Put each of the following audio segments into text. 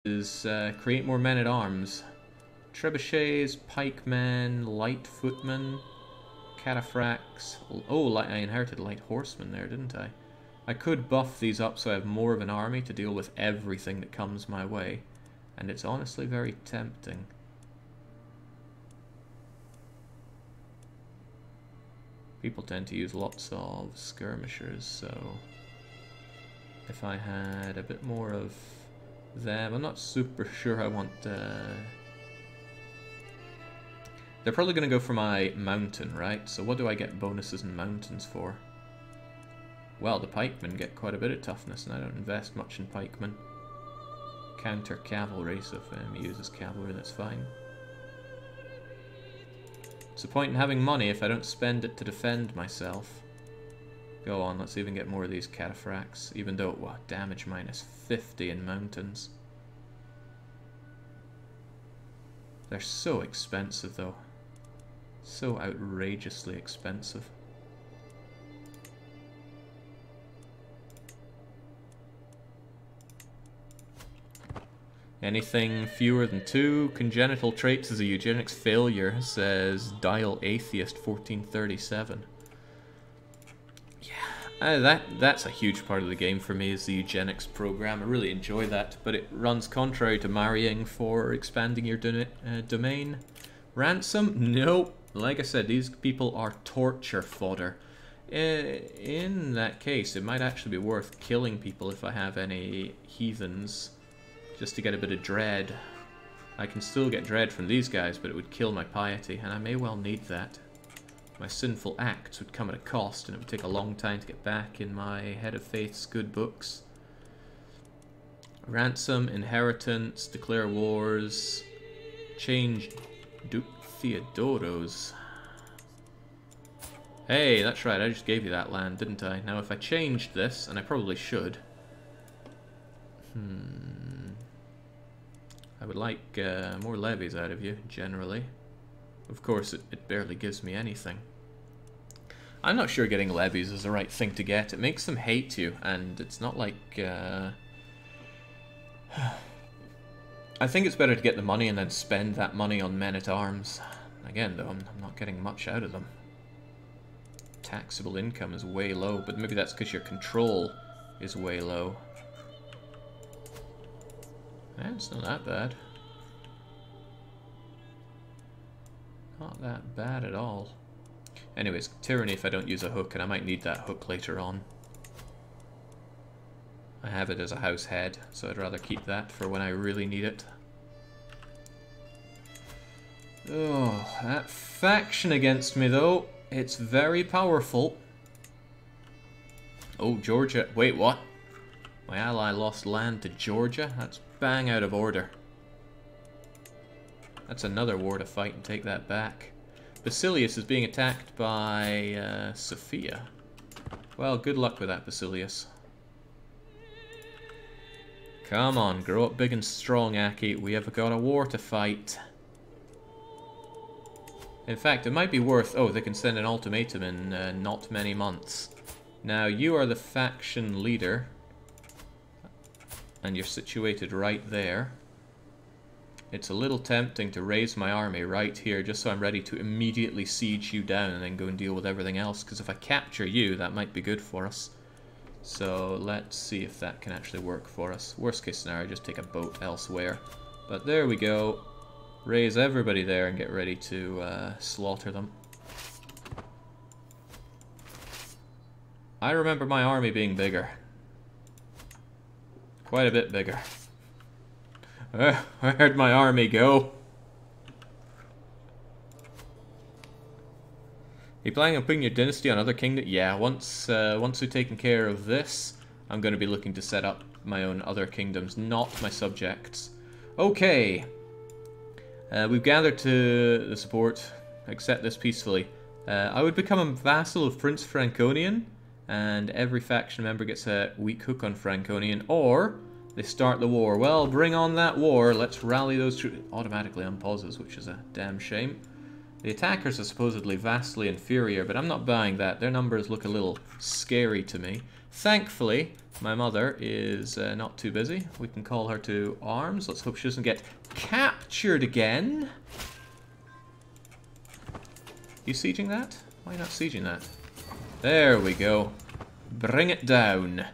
is create more men-at-arms. Trebuchets, pikemen, light footmen, cataphracts. Oh, I inherited light horsemen there, didn't I? I could buff these up so I have more of an army to deal with everything that comes my way. And it's honestly very tempting. People tend to use lots of skirmishers, so if I had a bit more of them, I'm not super sure I want... They're probably going to go for my mountain, right? So what do I get bonuses in mountains for? Well, the pikemen get quite a bit of toughness, and I don't invest much in pikemen. Counter cavalry, so if enemy uses cavalry, that's fine. What's the point in having money if I don't spend it to defend myself? Go on, let's even get more of these cataphracts, even though, what, damage minus 50 in mountains. They're so expensive, though. So outrageously expensive. Anything fewer than 2 congenital traits is a eugenics failure, says Dial Atheist 1437. Yeah, that's a huge part of the game for me, is the eugenics program. I really enjoy that, but it runs contrary to marrying for expanding your domain. Ransom? Nope. Like I said, these people are torture fodder. In that case, it might actually be worth killing people if I have any heathens, just to get a bit of dread. I can still get dread from these guys, but it would kill my piety, and I may well need that. My sinful acts would come at a cost, and it would take a long time to get back in my Head of Faith's good books. Ransom, inheritance, declare wars, change Duke Theodoros. Hey, that's right, I just gave you that land, didn't I? Now if I changed this, and I probably should... I would like more levies out of you, generally. Of course, it barely gives me anything. I'm not sure getting levies is the right thing to get. It makes them hate you, and it's not like... I think it's better to get the money and then spend that money on men-at-arms. Again, though, I'm not getting much out of them. Taxable income is way low, but maybe that's because your control is way low. It's not that bad. Not that bad at all. Anyways, tyranny if I don't use a hook, and I might need that hook later on. I have it as a house head, so I'd rather keep that for when I really need it. Oh, that faction against me though, it's very powerful. Oh, Georgia. Wait, what? My ally lost land to Georgia? That's bang out of order. That's another war to fight and take that back. Basilius is being attacked by Sophia. Well, good luck with that, Basilius. Come on, grow up big and strong, Aki. We have got a war to fight. In fact, it might be worth... Oh, they can send an ultimatum in not many months. Now, you are the faction leader. And you're situated right there. It's a little tempting to raise my army right here just so I'm ready to immediately siege you down and then go and deal with everything else. Because if I capture you, that might be good for us. So let's see if that can actually work for us. Worst case scenario, just take a boat elsewhere. But there we go. Raise everybody there and get ready to slaughter them. I remember my army being bigger. Quite a bit bigger. Where'd my army go? You planning on putting your dynasty on other kingdom? Yeah, once we've taken care of this, I'm going to be looking to set up my own other kingdoms, not my subjects. Okay. We've gathered to the support. Accept this peacefully. I would become a vassal of Prince Franconian, and every faction member gets a weak hook on Franconian, or they start the war. Well, bring on that war. Let's rally those troops. Automatically unpauses, which is a damn shame. The attackers are supposedly vastly inferior, but I'm not buying that. Their numbers look a little scary to me. Thankfully, my mother is not too busy. We can call her to arms. Let's hope she doesn't get captured again. You sieging that? Why not sieging that? There we go. Bring it down.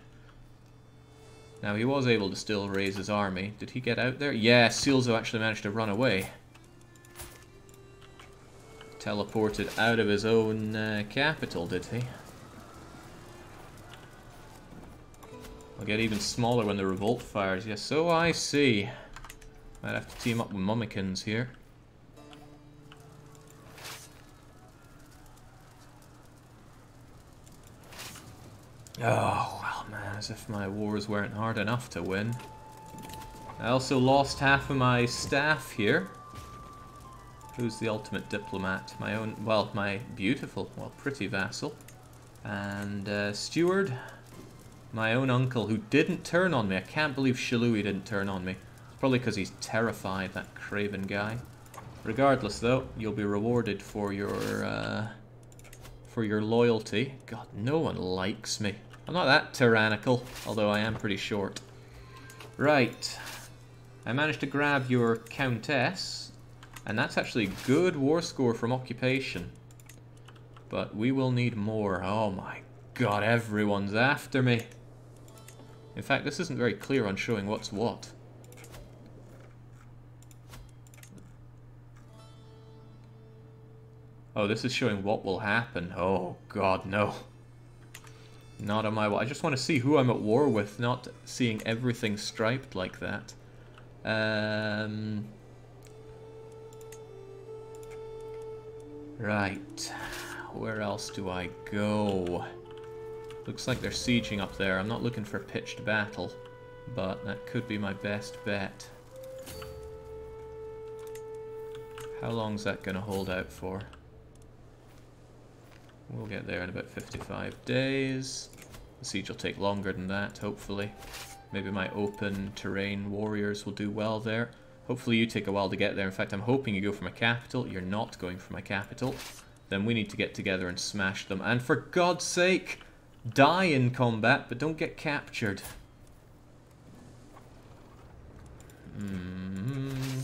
Now, he was able to still raise his army. Did he get out there? Yeah, Silzo actually managed to run away. Teleported out of his own capital, did he? I'll get even smaller when the revolt fires. Yes, so I see. Might have to team up with Mummikins here. Oh, well, man, as if my wars weren't hard enough to win. I also lost half of my staff here. Who's the ultimate diplomat? My own, well, my beautiful, well, pretty vassal. And steward. My own uncle, who didn't turn on me. I can't believe Shalui didn't turn on me. Probably because he's terrified, that craven guy. Regardless, though, you'll be rewarded for your loyalty. God, no one likes me. I'm not that tyrannical, although I am pretty short. Right. I managed to grab your countess. And that's actually a good war score from occupation. But we will need more. Oh my god, everyone's after me. In fact, this isn't very clear on showing what's what. Oh, this is showing what will happen. Oh god, no. Not on my wall. I just want to see who I'm at war with, not seeing everything striped like that. Right, where else do I go? Looks like they're sieging up there. I'm not looking for a pitched battle, but that could be my best bet. How long's that going to hold out for? We'll get there in about 55 days. The siege will take longer than that, hopefully. Maybe my open terrain warriors will do well there. Hopefully you take a while to get there. In fact, I'm hoping you go for my capital. You're not going for my capital. Then we need to get together and smash them. And for God's sake, die in combat, but don't get captured.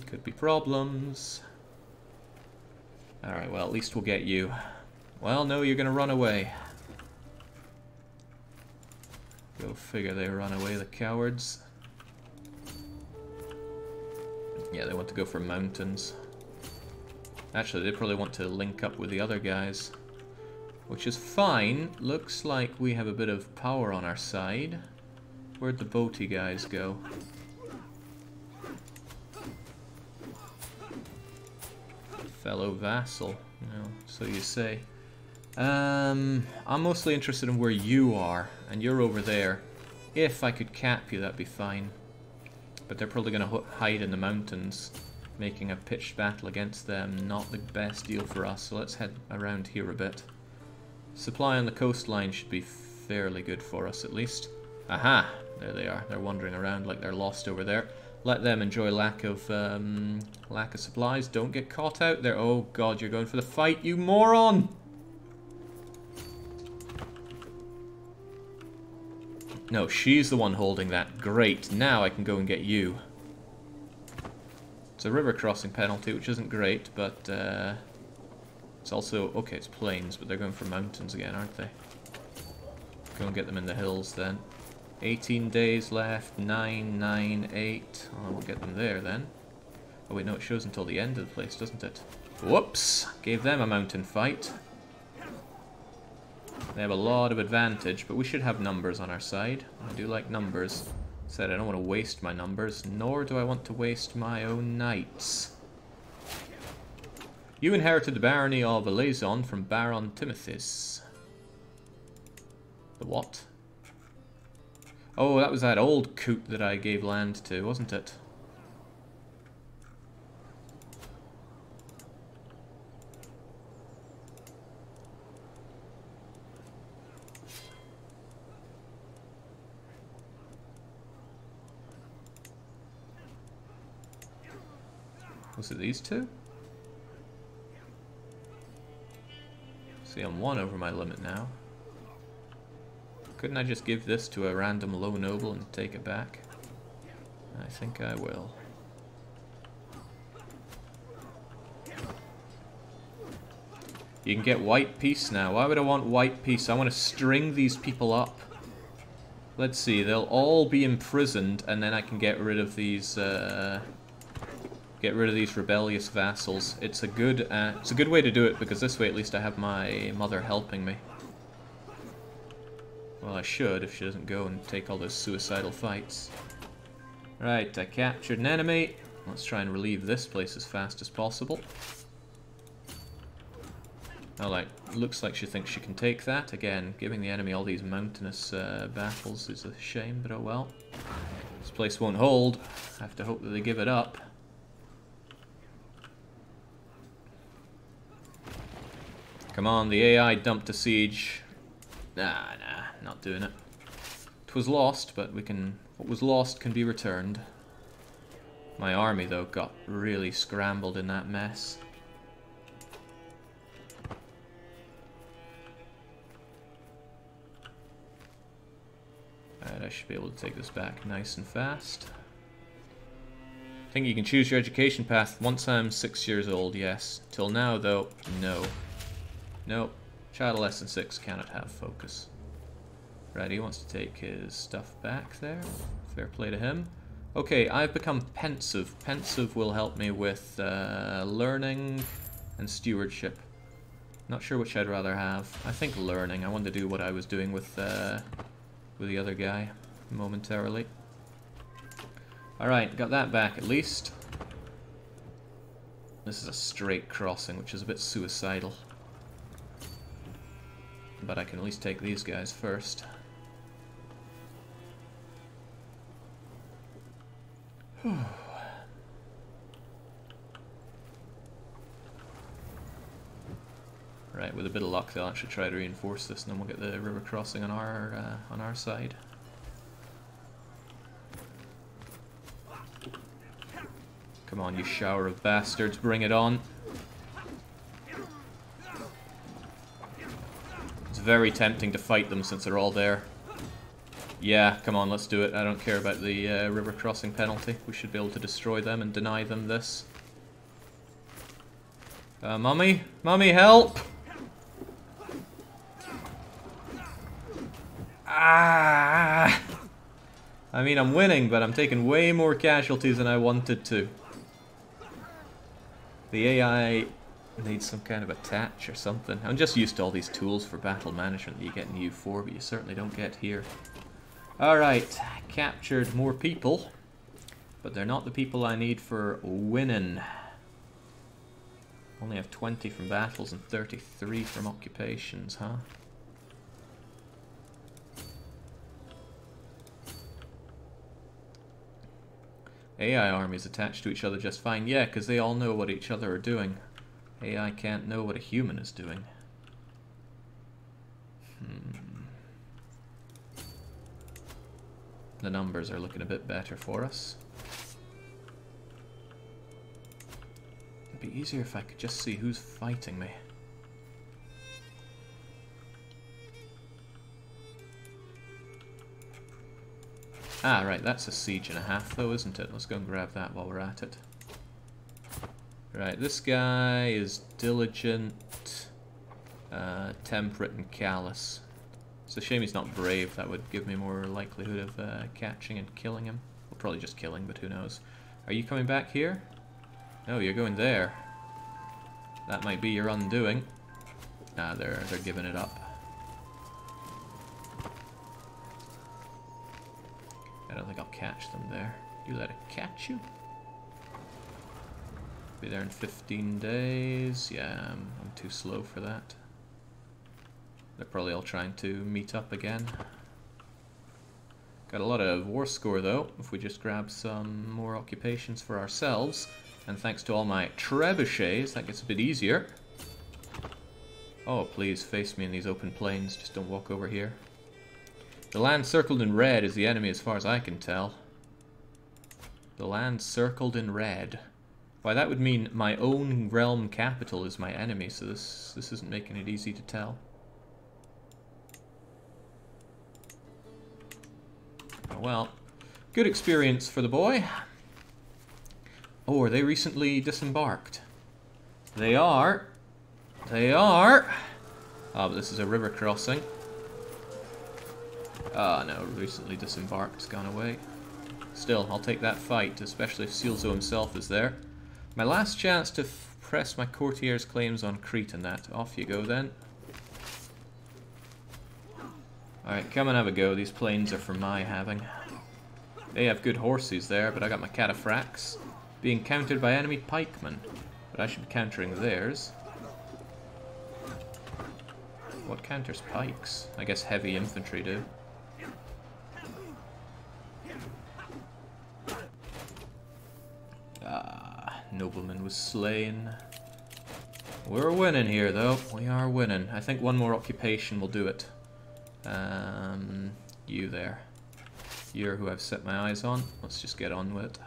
Could be problems. Alright, well, at least we'll get you. Well, no, you're going to run away. Go figure they run away, the cowards. Yeah, they want to go for mountains. Actually, they probably want to link up with the other guys. Which is fine. Looks like we have a bit of power on our side. Where'd the boaty guys go? Fellow vassal. No, so you say. I'm mostly interested in where you are. And you're over there. If I could cap you, that'd be fine. But they're probably going to hide in the mountains, making a pitched battle against them. Not the best deal for us, so let's head around here a bit. Supply on the coastline should be fairly good for us, at least. Aha! There they are. They're wandering around like they're lost over there. Let them enjoy lack of supplies. Don't get caught out there. Oh god, you're going for the fight, you moron! No, she's the one holding that. Great. Now I can go and get you. It's a river crossing penalty, which isn't great, but it's also... Okay, it's plains, but they're going for mountains again, aren't they? Go and get them in the hills, then. 18 days left. 9, 9, 8. Oh, we'll get them there, then. Oh, wait, no, it shows until the end of the place, doesn't it? Whoops! Gave them a mountain fight. They have a lot of advantage, but we should have numbers on our side. I do like numbers. Said I don't want to waste my numbers, nor do I want to waste my own knights. You inherited the barony of Elazon from Baron Timothys. The what? Oh, that was that old coot that I gave land to, wasn't it? Was it these two? See, I'm 1 over my limit now. Couldn't I just give this to a random low noble and take it back? I think I will. You can get white peace now. Why would I want white peace? I want to string these people up. Let's see, they'll all be imprisoned, and then I can get rid of these rebellious vassals. It's a good way to do it, because this way at least I have my mother helping me. Well, I should if she doesn't go and take all those suicidal fights. Right, I captured an enemy. Let's try and relieve this place as fast as possible. Oh, looks like she thinks she can take that. Again, giving the enemy all these mountainous battles is a shame, but oh well. This place won't hold. I have to hope that they give it up. Come on, the AI dumped a siege. Nah, not doing it. It was lost, but what was lost can be returned. My army, though, got really scrambled in that mess. Alright, I should be able to take this back nice and fast. I think you can choose your education path once I'm 6 years old, yes. Till now, though, no. Nope. Child of less than 6 cannot have focus. Right, he wants to take his stuff back there. Fair play to him. Okay, I've become pensive. Pensive will help me with learning and stewardship. Not sure which I'd rather have. I think learning. I want to do what I was doing with the other guy momentarily. Alright, got that back at least. This is a straight crossing, which is a bit suicidal. But I can at least take these guys first. Right, with a bit of luck they'll actually try to reinforce this, and then we'll get the river crossing on our side. Come on, you shower of bastards, bring it on. It's very tempting to fight them since they're all there. Yeah, come on, let's do it. I don't care about the river crossing penalty. We should be able to destroy them and deny them this. Mummy? Mummy, help! Ah! I mean, I'm winning, but I'm taking way more casualties than I wanted to. The AI needs some kind of attach or something. I'm just used to all these tools for battle management that you get in U4, but you certainly don't get here. Alright, captured more people, but they're not the people I need for winning. Only have 20 from battles and 33 from occupations, huh? AI armies attached to each other just fine. Yeah, because they all know what each other are doing. AI can't know what a human is doing. The numbers are looking a bit better for us. It'd be easier if I could just see who's fighting me. Ah, right, that's a siege and a half though, isn't it? Let's go and grab that while we're at it. Right, this guy is diligent, temperate, and callous. It's a shame he's not brave. That would give me more likelihood of catching and killing him. Well, probably just killing, but who knows. Are you coming back here? No, you're going there. That might be your undoing. Ah, they're giving it up. I don't think I'll catch them there. You let it catch you? Be there in 15 days. Yeah, I'm too slow for that. They're probably all trying to meet up again. Got a lot of war score though, if we just grab some more occupations for ourselves. And thanks to all my trebuchets, that gets a bit easier. Oh, please face me in these open plains, just don't walk over here. The land circled in red is the enemy as far as I can tell. The land circled in red. Why, that would mean my own realm capital is my enemy, so this isn't making it easy to tell. Oh well. Good experience for the boy. Oh, are they recently disembarked? They are. They are. Oh, but this is a river crossing. Ah, no, recently disembarked, gone away. Still, I'll take that fight, especially if Silzo himself is there. My last chance to press my courtier's claims on Crete and that. Off you go then. Alright, come and have a go. These plains are for my having. They have good horses there, but I got my cataphracts being countered by enemy pikemen. But I should be countering theirs. What counters pikes? I guess heavy infantry do. Ah, nobleman was slain. We're winning here, though. We are winning. I think one more occupation will do it. You there. You're who I've set my eyes on. Let's just get on with it.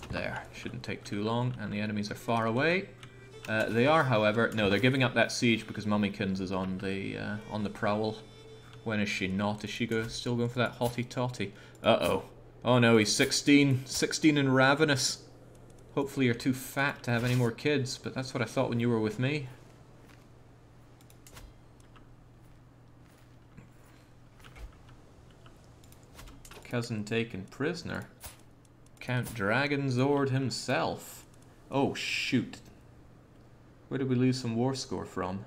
There. Shouldn't take too long, and the enemies are far away. They are, however... No, they're giving up that siege because Mummykins is on the prowl. When is she not? Is she still going for that hotty-totty? Uh-oh. Oh no, he's 16. 16 and ravenous. Hopefully you're too fat to have any more kids, but that's what I thought when you were with me. Cousin taken prisoner. Count Dragonzord himself. Oh, shoot. Where did we lose some war score from?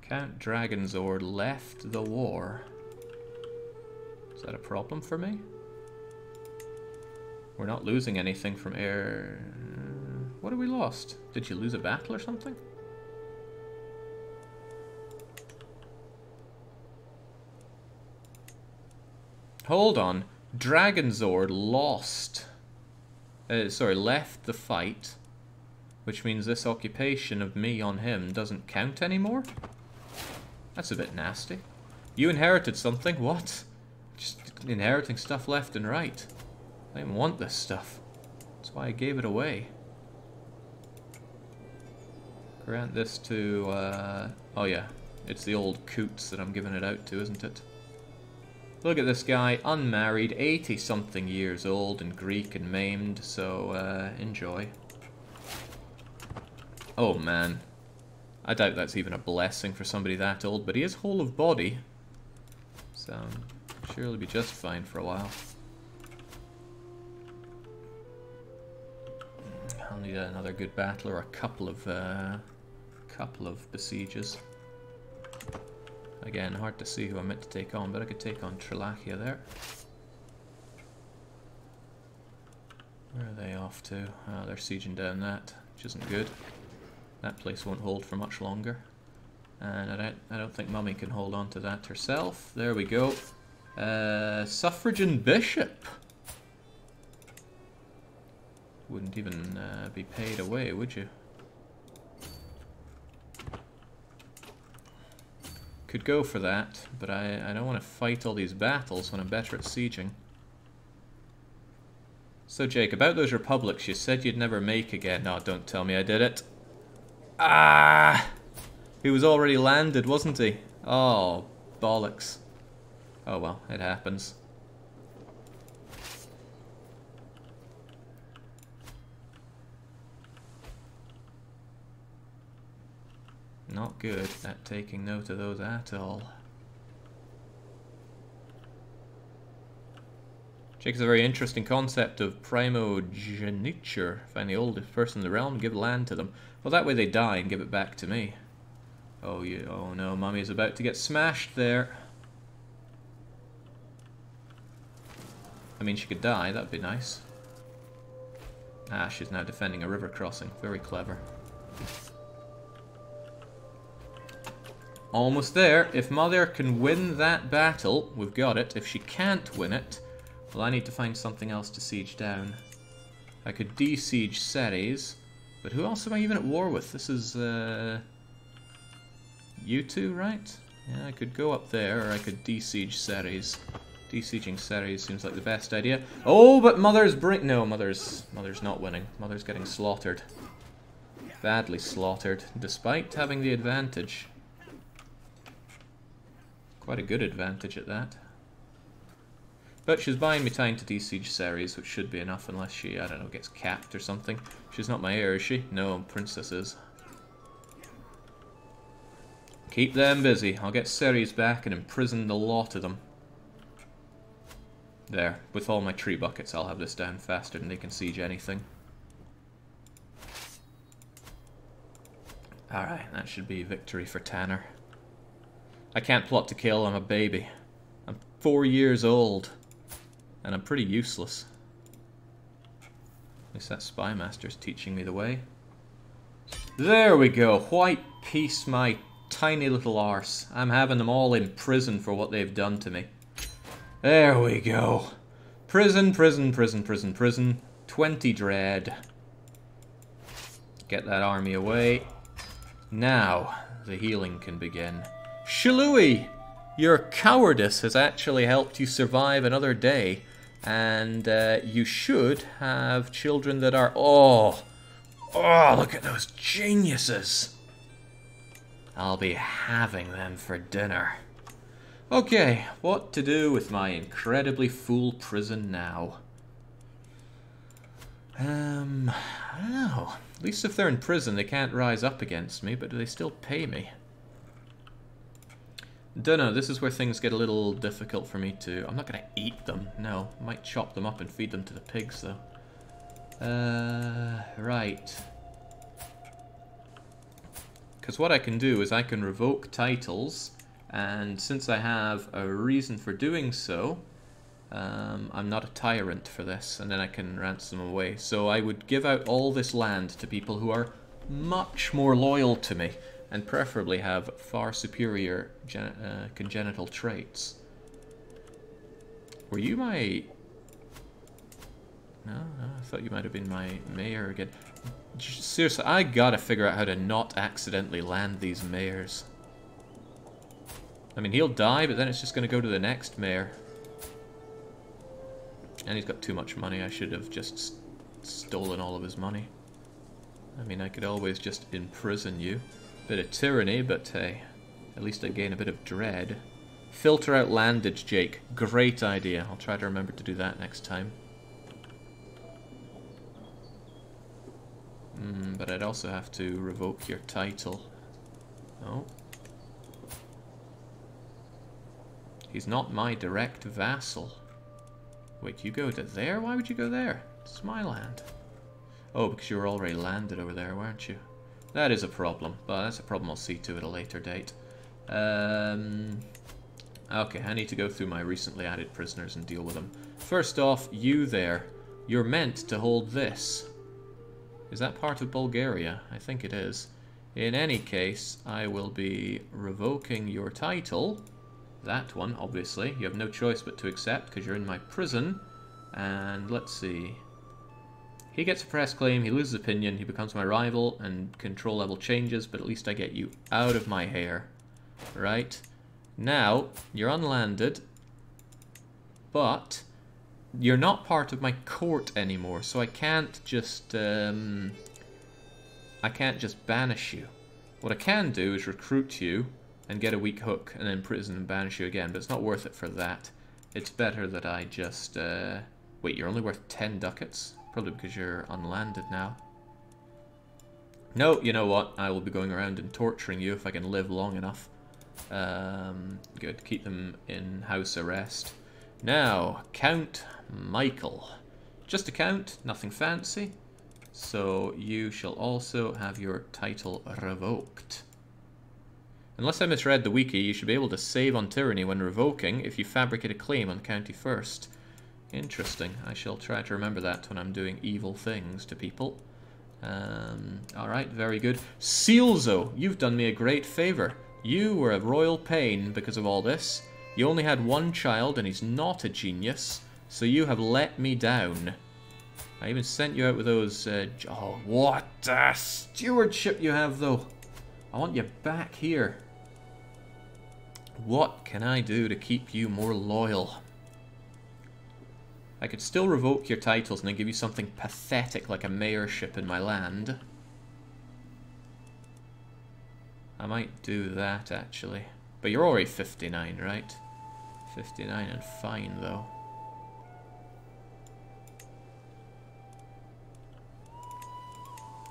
Count Dragonzord left the war. Is that a problem for me? We're not losing anything from air... What have we lost? Did you lose a battle or something? Hold on. Dragonzord lost... left the fight. Which means this occupation of me on him doesn't count anymore? That's a bit nasty. You inherited something? What? Just inheriting stuff left and right. I didn't want this stuff. That's why I gave it away. Grant this to... oh yeah. It's the old coots that I'm giving it out to, isn't it? Look at this guy, unmarried, 80-something years old, and Greek and maimed, so enjoy. Oh man. I doubt that's even a blessing for somebody that old, but he is whole of body. So, surely be just fine for a while. I'll need another good battle or a couple of besieges. Again, hard to see who I'm meant to take on, but I could take on Trilachia there. Where are they off to? Oh, they're sieging down that, which isn't good. That place won't hold for much longer. And I don't think Mummy can hold on to that herself. There we go. Suffragan Bishop. Wouldn't even be paid away, would you? Could go for that, but I don't want to fight all these battles when I'm better at sieging. So Jake, about those republics you said you'd never make again. No, don't tell me I did it. Ah! He was already landed, wasn't he? Oh, bollocks. Oh well, it happens. Not good at taking note of those at all. Jake has a very interesting concept of primogeniture. Find the oldest person in the realm, give land to them. Well, that way they die and give it back to me. Oh, oh no, Mummy is about to get smashed there. I mean, she could die, that'd be nice. Ah, she's now defending a river crossing. Very clever. Almost there. If Mother can win that battle, we've got it. If she can't win it, well, I need to find something else to siege down. I could de-siege Ceres, but who else am I even at war with? This is, you two, right? Yeah, I could go up there, or I could de-siege Ceres. De-sieging Ceres seems like the best idea. Oh, but Mother's no, Mother's not winning. Mother's getting slaughtered. Badly slaughtered, despite having the advantage. Quite a good advantage at that. But she's buying me time to de-siege Ceres, which should be enough unless she, I don't know, gets capped or something. She's not my heir, is she? No, Princess is. Keep them busy. I'll get Ceres back and imprison the lot of them. There. With all my tree buckets, I'll have this down faster than they can siege anything. Alright, that should be victory for Tanner. I can't plot to kill, I'm a baby. I'm 4 years old. And I'm pretty useless. At least that spy master's teaching me the way. There we go. White peace, my tiny little arse. I'm having them all in prison for what they've done to me. There we go. Prison, prison, prison, prison, prison. 20 dread. Get that army away. Now, the healing can begin. Shalui! Your cowardice has actually helped you survive another day. And you should have children that are... Oh, look at those geniuses. I'll be having them for dinner. Okay, what to do with my incredibly full prison now? I don't know. At least if they're in prison, they can't rise up against me, but do they still pay me? Dunno, this is where things get a little difficult for me to... I'm not going to eat them, no. I might chop them up and feed them to the pigs, though. Right. Because what I can do is I can revoke titles, and since I have a reason for doing so, I'm not a tyrant for this, and then I can ransom them away. So I would give out all this land to people who are much more loyal to me, and preferably have far superior congenital traits. Were you my... No, I thought you might have been my mayor again. Seriously, I gotta figure out how to not accidentally land these mayors. I mean, he'll die, but then it's just gonna go to the next mayor. And he's got too much money. I should have just stolen all of his money. I mean, I could always just imprison you. Bit of tyranny, but hey, at least I gain a bit of dread. Filter out landage, Jake. Great idea. I'll try to remember to do that next time. But I'd also have to revoke your title. Oh. He's not my direct vassal. Wait, you go to there? Why would you go there? It's my land. Oh, because you were already landed over there, weren't you? That is a problem, but that's a problem I'll see to at a later date. Okay, I need to go through my recently added prisoners and deal with them. First off, you there. You're meant to hold this. Is that part of Bulgaria? I think it is. In any case, I will be revoking your title. That one, obviously. You have no choice but to accept because you're in my prison. And let's see. He gets a press claim, he loses opinion, he becomes my rival, and control level changes, but at least I get you out of my hair. Right? Now, you're unlanded, but you're not part of my court anymore, so I can't just banish you. What I can do is recruit you and get a weak hook, and then prison and banish you again, but it's not worth it for that. It's better that I just... Wait, you're only worth 10 ducats? Probably because you're unlanded now. No, you know what? I will be going around and torturing you if I can live long enough. Good. Keep them in house arrest. Now, Count Michael. Just a count, nothing fancy. So you shall also have your title revoked. Unless I misread the wiki, you should be able to save on tyranny when revoking if you fabricate a claim on county first. Interesting. I shall try to remember that when I'm doing evil things to people. Alright, very good. Sealzo, you've done me a great favor. You were a royal pain because of all this. You only had one child and he's not a genius, so you have let me down. I even sent you out with those... oh, what a stewardship you have, though. I want you back here. What can I do to keep you more loyal? I could still revoke your titles and then give you something pathetic like a mayorship in my land. I might do that, actually. But you're already 59, right? 59 and fine, though.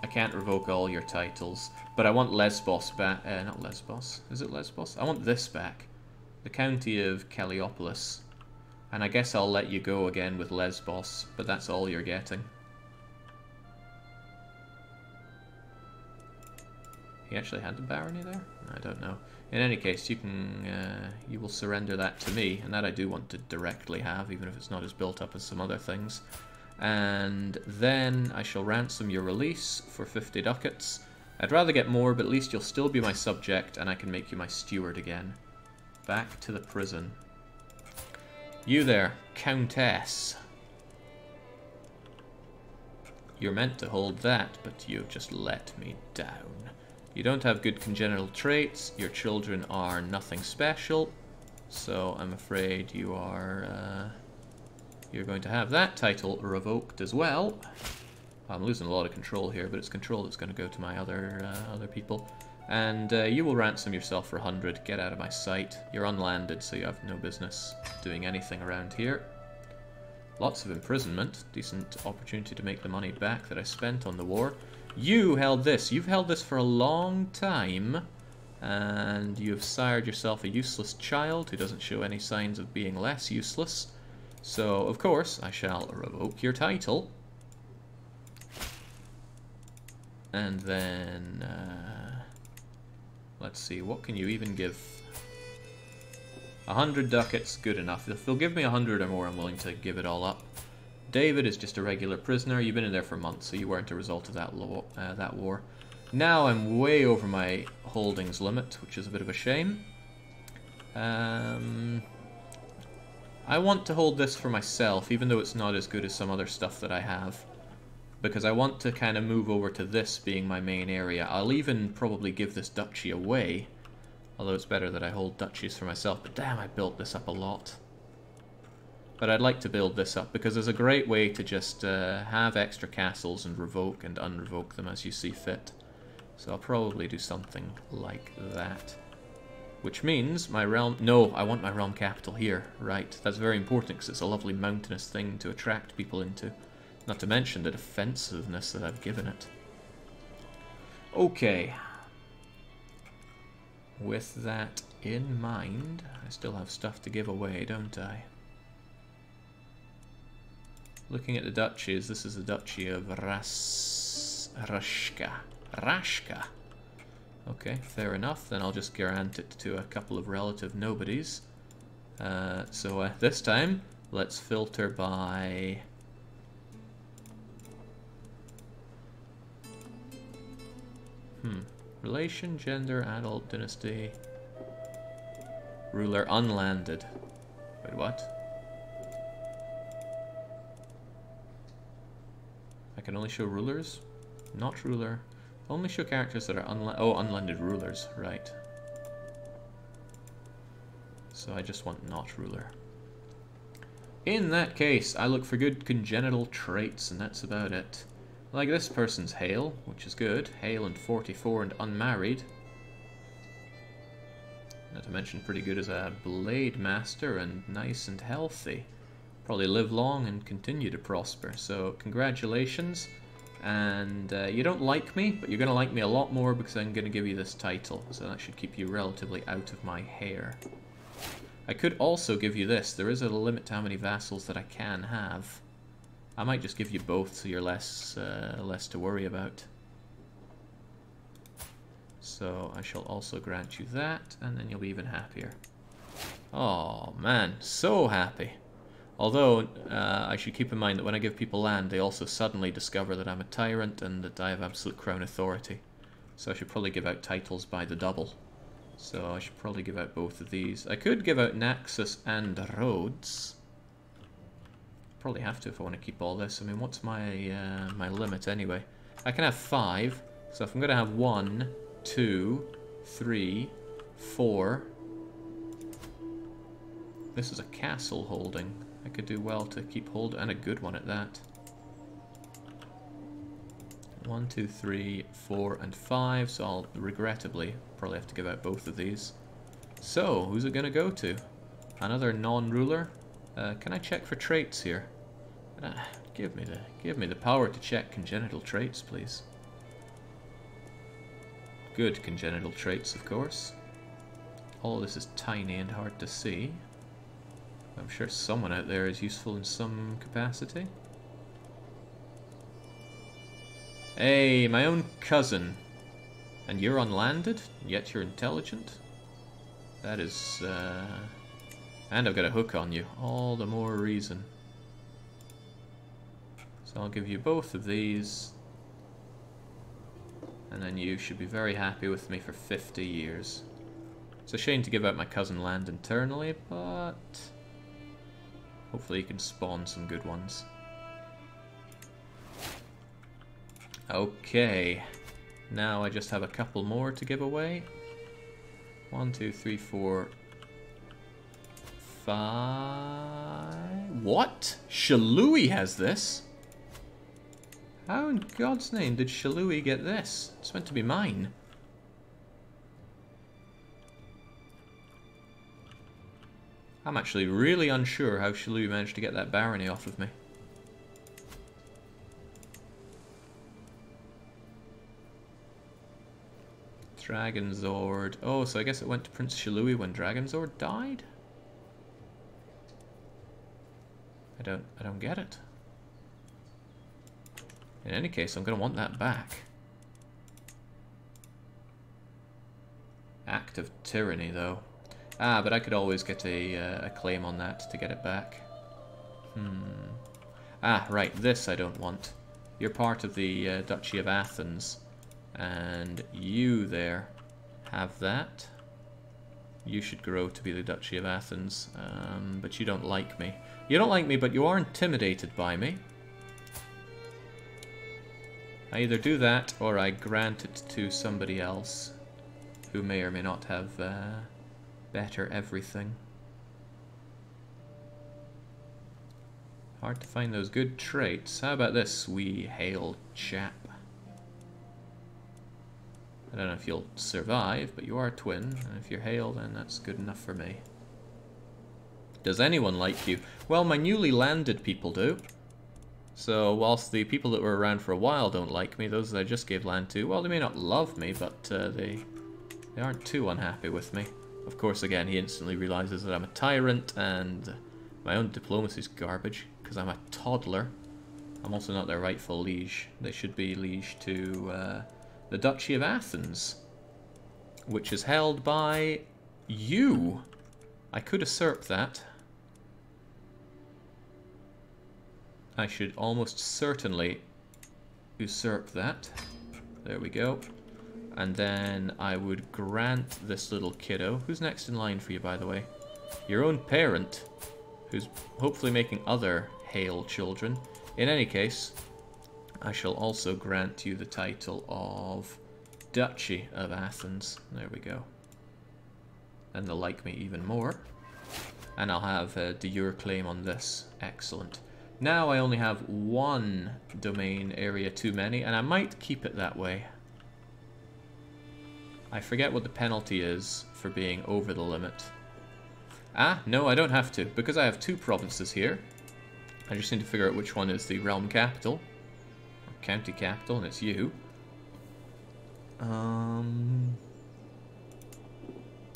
I can't revoke all your titles, but I want Lesbos back. Not Lesbos. Is it Lesbos? I want this back. The county of Calliopolis. And I guess I'll let you go again with Lesbos, but that's all you're getting. He actually had the barony there? I don't know. In any case, you can, you will surrender that to me, and that I do want to directly have, even if it's not as built up as some other things. And then I shall ransom your release for 50 ducats. I'd rather get more, but at least you'll still be my subject, and I can make you my steward again. Back to the prison. You there, Countess. You're meant to hold that, but you've just let me down. You don't have good congenital traits, your children are nothing special, so I'm afraid you are, you're going to have that title revoked as well. I'm losing a lot of control here, but it's control that's going to go to my other people. And you will ransom yourself for 100, get out of my sight. You're unlanded, so you have no business doing anything around here. Lots of imprisonment, decent opportunity to make the money back that I spent on the war. You held this. You've held this for a long time, and you've sired yourself a useless child who doesn't show any signs of being less useless. So, of course, I shall revoke your title. And then, let's see, what can you even give? 100 ducats, good enough. If they'll give me 100 or more, I'm willing to give it all up. David is just a regular prisoner. You've been in there for months, so you weren't a result of that war. Now I'm way over my holdings limit, which is a bit of a shame. I want to hold this for myself, even though it's not as good as some other stuff that I have, because I want to kind of move over to this being my main area. I'll even probably give this duchy away, although it's better that I hold duchies for myself. But damn, I built this up a lot. But I'd like to build this up because there's a great way to just have extra castles and revoke and unrevoke them as you see fit. So I'll probably do something like that. Which means my realm... No, I want my realm capital here. Right, that's very important because it's a lovely mountainous thing to attract people into. Not to mention the defensiveness that I've given it. Okay. With that in mind, I still have stuff to give away, don't I? Looking at the duchies, this is the Duchy of Rashka. Rashka. Okay, fair enough. Then I'll just grant it to a couple of relative nobodies. So this time, let's filter by... Relation, gender, adult, dynasty, ruler, unlanded. Wait, what? I can only show rulers? Not ruler. Only show characters that are unlanded rulers, right. So I just want not ruler. In that case, I look for good congenital traits, and that's about it. Like this person's hale, which is good. Hale and 44 and unmarried. Not to mention pretty good as a blade master and nice and healthy. Probably live long and continue to prosper. So congratulations. And you don't like me, but you're going to like me a lot more because I'm going to give you this title. So that should keep you relatively out of my hair. I could also give you this. There is a limit to how many vassals that I can have. I might just give you both so you're less to worry about. So I shall also grant you that, and then you'll be even happier. Oh man, so happy. Although, I should keep in mind that when I give people land, they also suddenly discover that I'm a tyrant and that I have absolute crown authority. So I should probably give out titles by the double. So I should probably give out both of these. I could give out Naxos and Rhodes. Probably have to if I want to keep all this. I mean, what's my my limit anyway? I can have 5. So if I'm going to have 1, 2, 3, 4, This is a castle holding. I could do well to keep hold, and a good one at that. 1, 2, 3, 4, and 5, so I'll regrettably probably have to give out both of these. So, who's it going to go to? Another non-ruler? Can I check for traits here? Give me the power to check congenital traits, please. Good congenital traits, of course. All this is tiny and hard to see. I'm sure someone out there is useful in some capacity. Hey, my own cousin. And you're unlanded, yet you're intelligent? That is, And I've got a hook on you. All the more reason. So I'll give you both of these. And then you should be very happy with me for 50 years. It's a shame to give out my cousin land internally, but hopefully you can spawn some good ones. Okay, now I just have a couple more to give away. 1, 2, 3, 4, 5... What? Shalui has this? How in God's name did Shalui get this? It's meant to be mine. I'm actually really unsure how Shalui managed to get that barony off of me. Dragonzord. Oh, so I guess it went to Prince Shalui when Dragonzord died? I don't get it. In any case, I'm going to want that back. Act of tyranny, though. Ah, but I could always get a claim on that to get it back. Ah, right, this I don't want. You're part of the Duchy of Athens. And you there have that. You should grow to be the Duchy of Athens. But you don't like me. You don't like me, but you are intimidated by me. I either do that, or I grant it to somebody else who may or may not have better everything. Hard to find those good traits. How about this wee hale chap? I don't know if you'll survive, but you are a twin, and if you're hale, then that's good enough for me. Does anyone like you? Well, my newly landed people do. So, whilst the people that were around for a while don't like me, those that I just gave land to, well, they may not love me, but they aren't too unhappy with me. Of course, again, he instantly realizes that I'm a tyrant, and my own diplomacy's garbage, because I'm a toddler. I'm also not their rightful liege. They should be liege to the Duchy of Athens, which is held by you. I could usurp that. I should almost certainly usurp that. There we go. And then I would grant this little kiddo. Who's next in line for you, by the way? Your own parent, who's hopefully making other hale children. In any case, I shall also grant you the title of Duchy of Athens. There we go. And they'll like me even more. And I'll have a de jure claim on this. Excellent. Now I only have one domain area too many, and I might keep it that way. I forget what the penalty is for being over the limit. Ah, no, I don't have to, because I have two provinces here. I just need to figure out which one is the realm capital, or county capital, and it's you.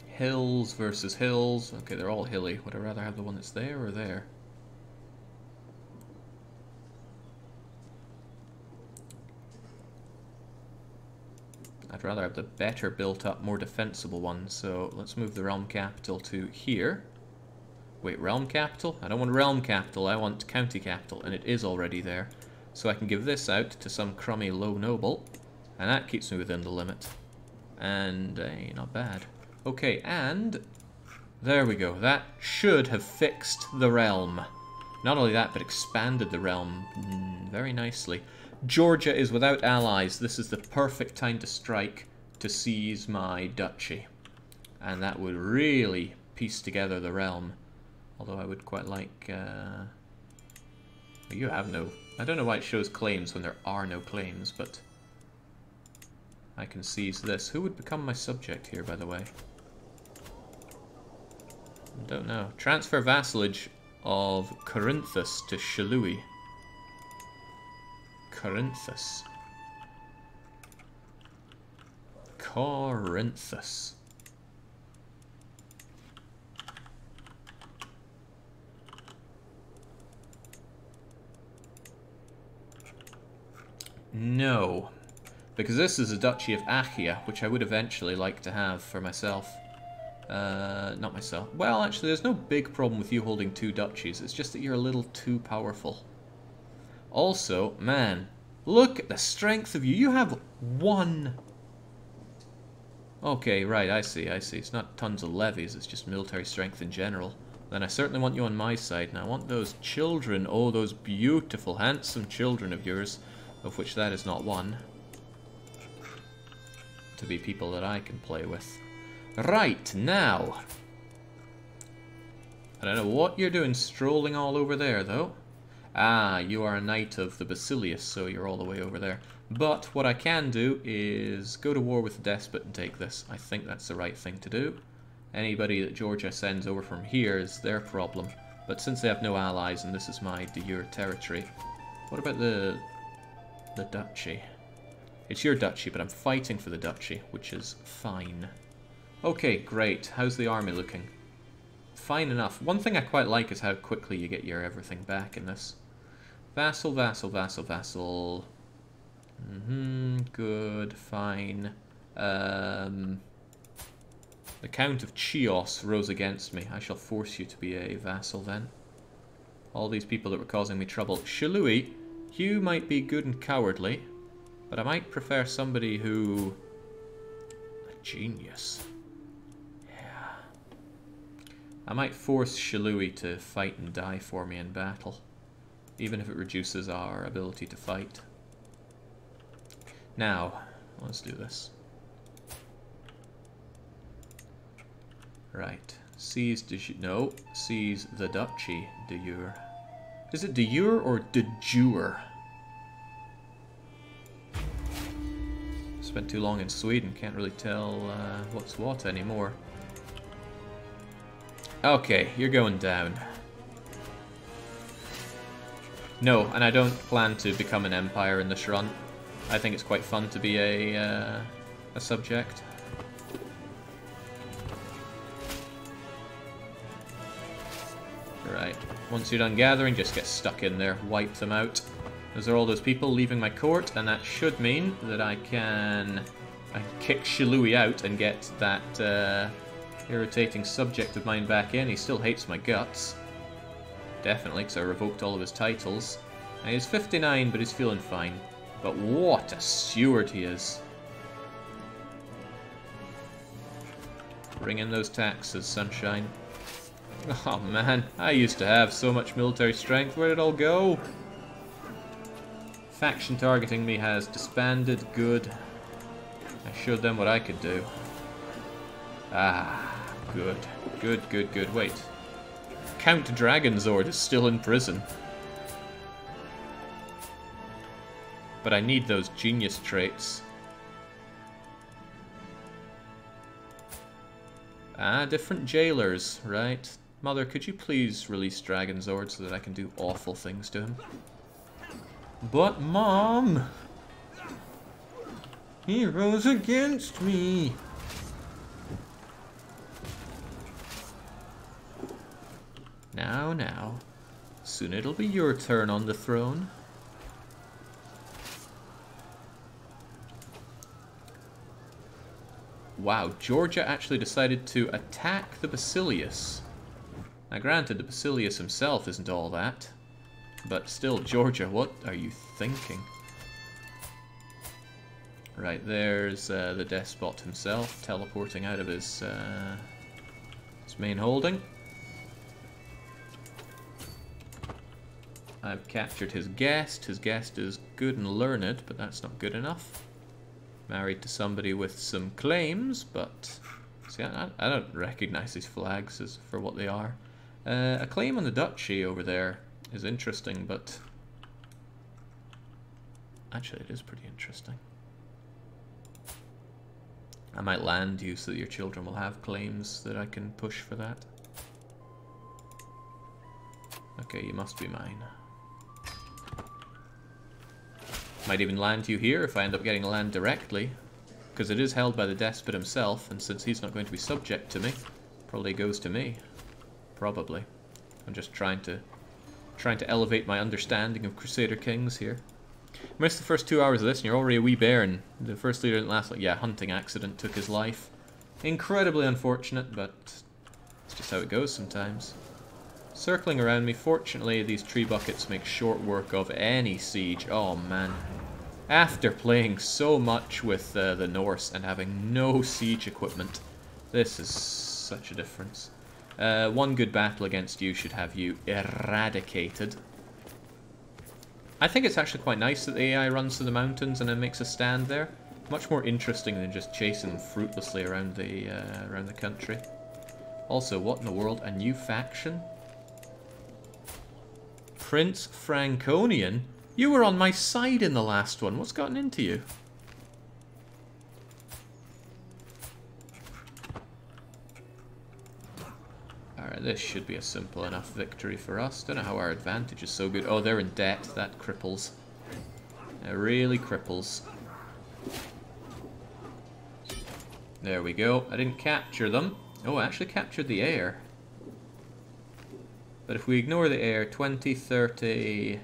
Hills versus hills. Okay, they're all hilly. Would I rather have the one that's there or there? I'd rather have the better built up, more defensible one, so let's move the realm capital to here. Wait, realm capital? I don't want realm capital, I want county capital, and it is already there. So I can give this out to some crummy low noble, and that keeps me within the limit. And, not bad. Okay, and there we go. That should have fixed the realm. Not only that, but expanded the realm very nicely. Georgia is without allies. This is the perfect time to strike to seize my duchy. And that would really piece together the realm Although I would quite like... you have no... I don't know why it shows claims when there are no claims, but... I can seize this. Who would become my subject here, by the way? I don't know. Transfer vassalage of Corinthus to Shalui. Corinthus. Corinthus. No. Because this is a Duchy of Achia, which I would eventually like to have for myself. Not myself. Well, actually, there's no big problem with you holding 2 duchies. It's just that you're a little too powerful. Also, man, look at the strength of you. You have 1. Okay, right, I see. It's not tons of levies, it's just military strength in general. Then I certainly want you on my side, and I want those children, oh, those beautiful, handsome children of yours, of which that is not one, to be people that I can play with. Right, now. I don't know what you're doing strolling all over there, though. Ah, you are a knight of the Basilius, so you're all the way over there. But what I can do is go to war with the despot and take this. I think that's the right thing to do. Anybody that Georgia sends over from here is their problem. But since they have no allies and this is my de jure territory... What about the duchy? It's your duchy, but I'm fighting for the duchy, which is fine. Okay, great. How's the army looking? Fine enough. One thing I quite like is how quickly you get your everything back in this. Vassal, vassal, vassal, vassal. Good, fine. The Count of Chios rose against me. I shall force you to be a vassal then. All these people that were causing me trouble. Shalui, you might be good and cowardly, but I might prefer somebody who... A genius. Yeah. I might force Shalui to fight and die for me in battle, even if it reduces our ability to fight. Now, let's do this. Right. Seize no, seize the duchy de jure. Is it de jure or de jure? Spent too long in Sweden, can't really tell what's what anymore. Okay, you're going down. No, and I don't plan to become an empire in this run. I think it's quite fun to be a subject. Right, once you're done gathering, just get stuck in there, wipe them out. Those are all those people leaving my court, and that should mean that I can kick Shalui out and get that irritating subject of mine back in. He still hates my guts. Definitely, because I revoked all of his titles. Now, he's 59, but he's feeling fine. But what a steward he is. Bring in those taxes, sunshine. Oh man, I used to have so much military strength. Where did it all go? Faction targeting me has disbanded. Good. I showed them what I could do. Ah, good. Good, good, good. Wait. Count Dragonzord is still in prison. But I need those genius traits. Ah, different jailers, right? Mother, could you please release Dragonzord so that I can do awful things to him? But, Mom! He rose against me! Now, now. Soon it'll be your turn on the throne. Wow, Georgia actually decided to attack the Basilius. Now granted, the Basilius himself isn't all that. But still, Georgia, what are you thinking? Right, there's the despot himself, teleporting out of his main holding. I've captured his guest. His guest is good and learned, but that's not good enough. Married to somebody with some claims, but see, I don't recognize these flags as for what they are. A claim on the duchy over there is interesting, but... Actually, it is pretty interesting. I might land you so that your children will have claims that I can push for that. Okay, you must be mine. Might even land you here if I end up getting land directly, because it is held by the despot himself, and since he's not going to be subject to me, probably goes to me. Probably. I'm just trying to elevate my understanding of Crusader Kings here. Missed the first 2 hours of this and you're already a wee bairn. The first leader didn't last, like, yeah, hunting accident took his life. Incredibly unfortunate, but it's just how it goes sometimes. Circling around me, fortunately these tree buckets make short work of any siege. Oh man. After playing so much with the Norse and having no siege equipment, this is such a difference. One good battle against you should have you eradicated. I think it's actually quite nice that the AI runs to the mountains and then makes a stand there. Much more interesting than just chasing them fruitlessly around the country. Also, what in the world? A new faction? Prince Franconian? You were on my side in the last one. What's gotten into you? Alright, this should be a simple enough victory for us. Don't know how our advantage is so good. Oh, they're in debt. That cripples. It really cripples. There we go. I didn't capture them. Oh, I actually captured the air. But if we ignore the air, 20, 30,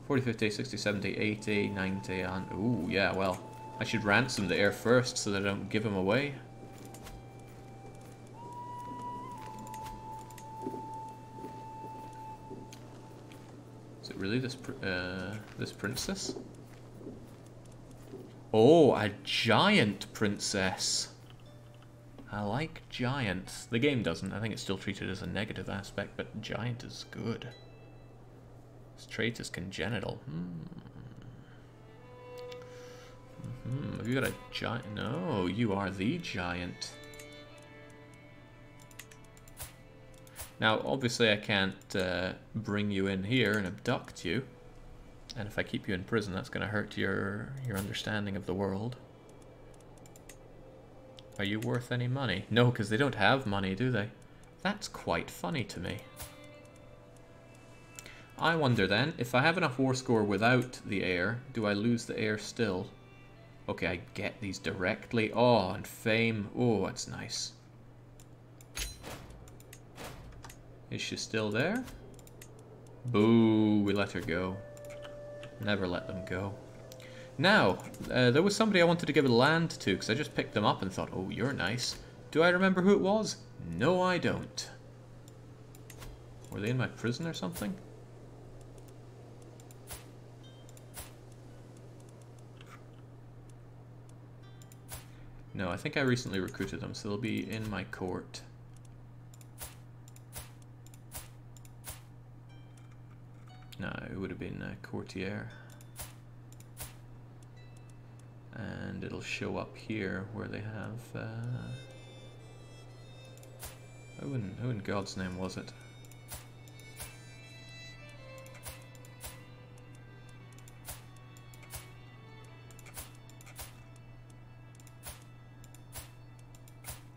40, 50, 60, 70, 80, 90, and... Ooh, yeah, well. I should ransom the air first so that I don't give him away. Is it really this princess? Oh, a giant princess. I like giants. The game doesn't. I think it's still treated as a negative aspect, but giant is good. This trait is congenital. Have you got a giant? No, you are the giant. Now, obviously I can't bring you in here and abduct you. And if I keep you in prison, that's going to hurt your understanding of the world. Are you worth any money? No, because they don't have money, do they? That's quite funny to me. I wonder then, if I have enough war score without the heir, do I lose the heir still? Okay, I get these directly. Oh, and fame. Oh, that's nice. Is she still there? Boo, we let her go. Never let them go. Now, there was somebody I wanted to give a land to, because I just picked them up and thought, oh, you're nice. Do I remember who it was? No, I don't. Were they in my prison or something? No, I think I recently recruited them, so they'll be in my court. No, it would have been a courtier. And it'll show up here where they have... who in God's name was it?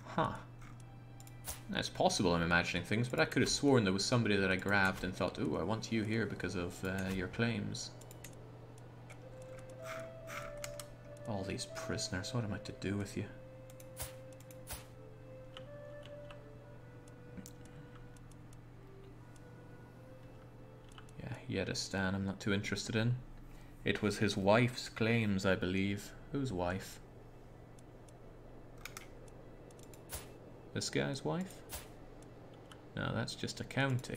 Huh. It's possible I'm imagining things, but I could have sworn there was somebody that I grabbed and thought, ooh, I want you here because of your claims. All these prisoners, what am I to do with you? Yeah, Yedistan I'm not too interested in. It was his wife's claims, I believe. Whose wife? This guy's wife? No, that's just a county.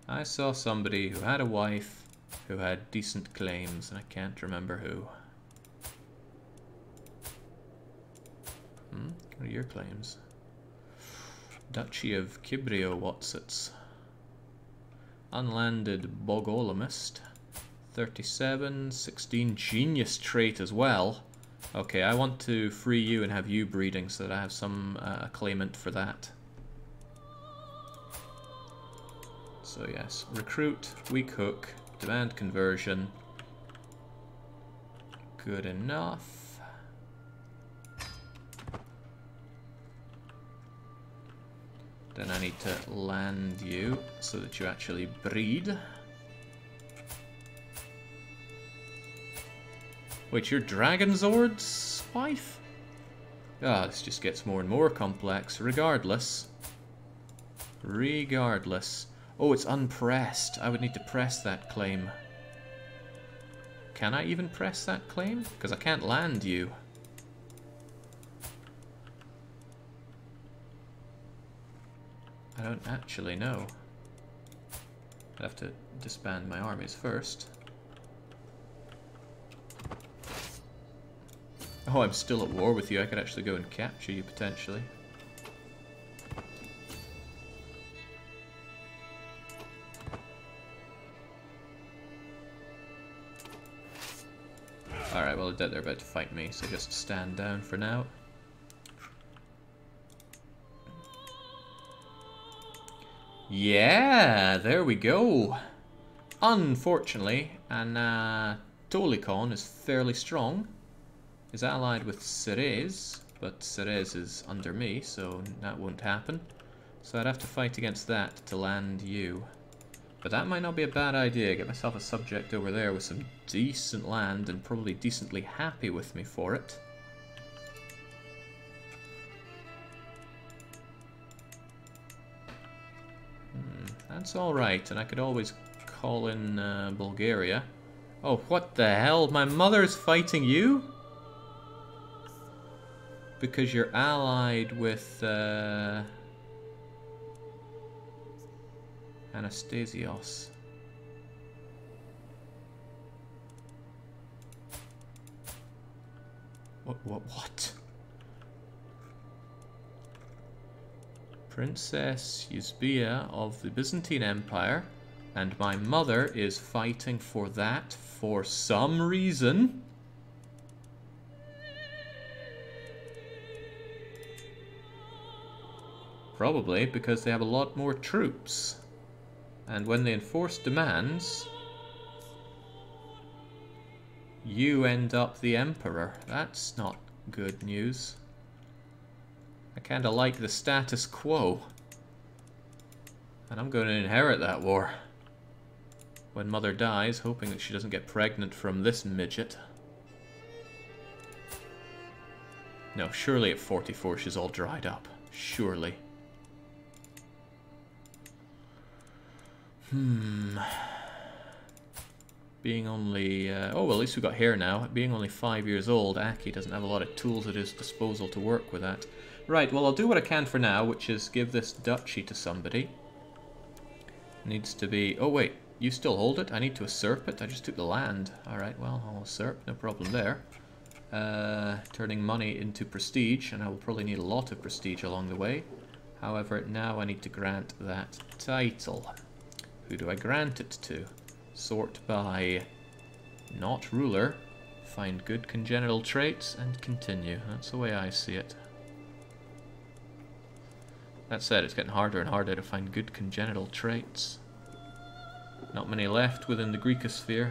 I saw somebody who had a wife who had decent claims, and I can't remember who. What are your claims? Duchy of Kibrio Watsits. Unlanded Bogolamist. 37, 16, genius trait as well. Okay, I want to free you and have you breeding so that I have some claimant for that. So yes, recruit, weak hook, demand conversion. Good enough. Then I need to land you so that you actually breed. Wait, you're Dragonzord's wife? Ah, this just gets more and more complex. Regardless. Oh, it's unpressed. I would need to press that claim. Can I even press that claim? Because I can't land you. I don't actually know. I'd have to disband my armies first. Oh, I'm still at war with you. I could actually go and capture you, potentially. Alright, well, they're about to fight me, so just stand down for now. Yeah, there we go. Unfortunately, Anatolikon is fairly strong. Is allied with Ceres, but Ceres is under me, so that won't happen. So I'd have to fight against that to land you. But that might not be a bad idea. Get myself a subject over there with some decent land and probably decently happy with me for it. That's alright, and I could always call in Bulgaria. Oh, what the hell? My mother's fighting you? Because you're allied with Anastasios. What? Princess Eusebia of the Byzantine Empire, and my mother is fighting for that for some reason. Probably because they have a lot more troops. And when they enforce demands, you end up the emperor. That's not good news. I kinda like the status quo. And I'm going to inherit that war. When mother dies, hoping that she doesn't get pregnant from this midget. No, surely at 44 she's all dried up. Surely. Being only... oh, well, at least we've got hair now. Being only 5 years old, Aki doesn't have a lot of tools at his disposal to work with that. Right, well, I'll do what I can for now, which is give this duchy to somebody. Needs to be... oh, wait. You still hold it? I need to usurp it? I just took the land. Alright, well, I'll usurp. No problem there. Turning money into prestige, and I will probably need a lot of prestige along the way. However, now I need to grant that title. Who do I grant it to? Sort by not ruler, find good congenital traits, and continue. That's the way I see it. That said, it's getting harder and harder to find good congenital traits. Not many left within the Greekosphere.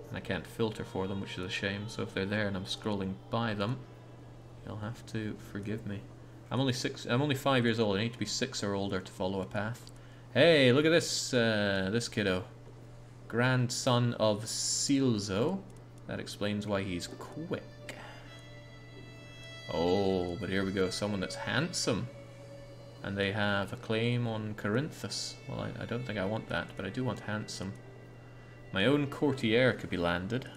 And I can't filter for them, which is a shame, so if they're there and I'm scrolling by them, you'll have to forgive me. I'm only 5 years old. I need to be 6 or older to follow a path. Hey, look at this, this kiddo. Grandson of Silzo. That explains why he's quick. Oh, but here we go. Someone that's handsome. And they have a claim on Corinthus. Well, I don't think I want that, but I do want handsome. My own courtier could be landed.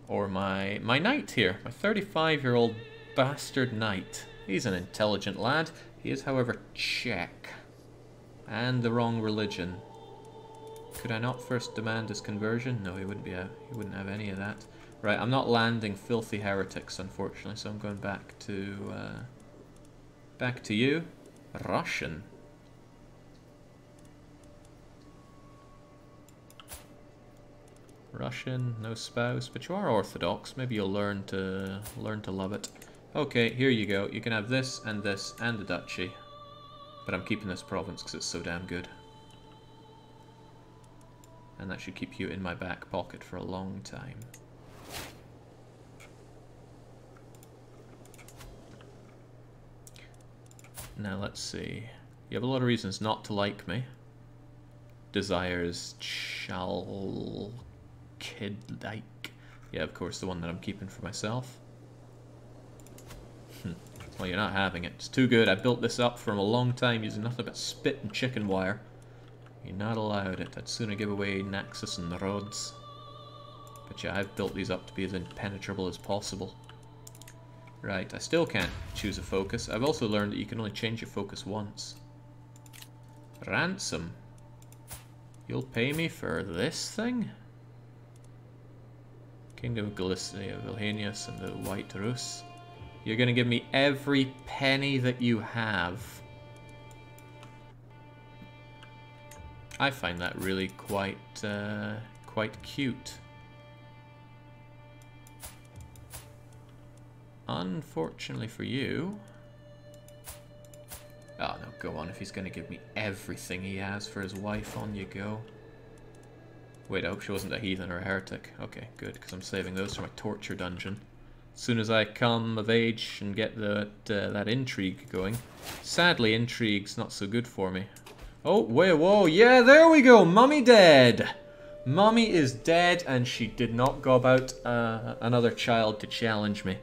Or my knight here, my 35-year-old bastard knight. He's an intelligent lad. He is, however, Czech. And the wrong religion. Could I not first demand his conversion? No, he wouldn't be. He wouldn't have any of that. Right, I'm not landing filthy heretics, unfortunately. So I'm going back to you, Russian. Russian, no spouse, but you are Orthodox. Maybe you'll learn to love it. Okay, here you go. You can have this and the duchy. But I'm keeping this province because it's so damn good. And that should keep you in my back pocket for a long time. Now let's see. You have a lot of reasons not to like me. Desires shall kid like. Yeah, of course, the one that I'm keeping for myself. Well, you're not having it. It's too good. I built this up from a long time using nothing but spit and chicken wire. You're not allowed it. I'd sooner give away Naxos and the rods. But yeah, I've built these up to be as impenetrable as possible. Right, I still can't choose a focus. I've also learned that you can only change your focus once. Ransom. You'll pay me for this thing? Kingdom of Galicia, Vilhenius, and the White Rus. You're going to give me every penny that you have. I find that really quite cute. Unfortunately for you... Oh no, go on. If he's going to give me everything he has for his wife, on you go. Wait, I hope she wasn't a heathen or a heretic. Okay, good, because I'm saving those for my torture dungeon. As soon as I come of age and get that intrigue going. Sadly, intrigue's not so good for me. Oh, wait, whoa, yeah, there we go, Mummy dead! Mummy is dead, and she did not go about another child to challenge me.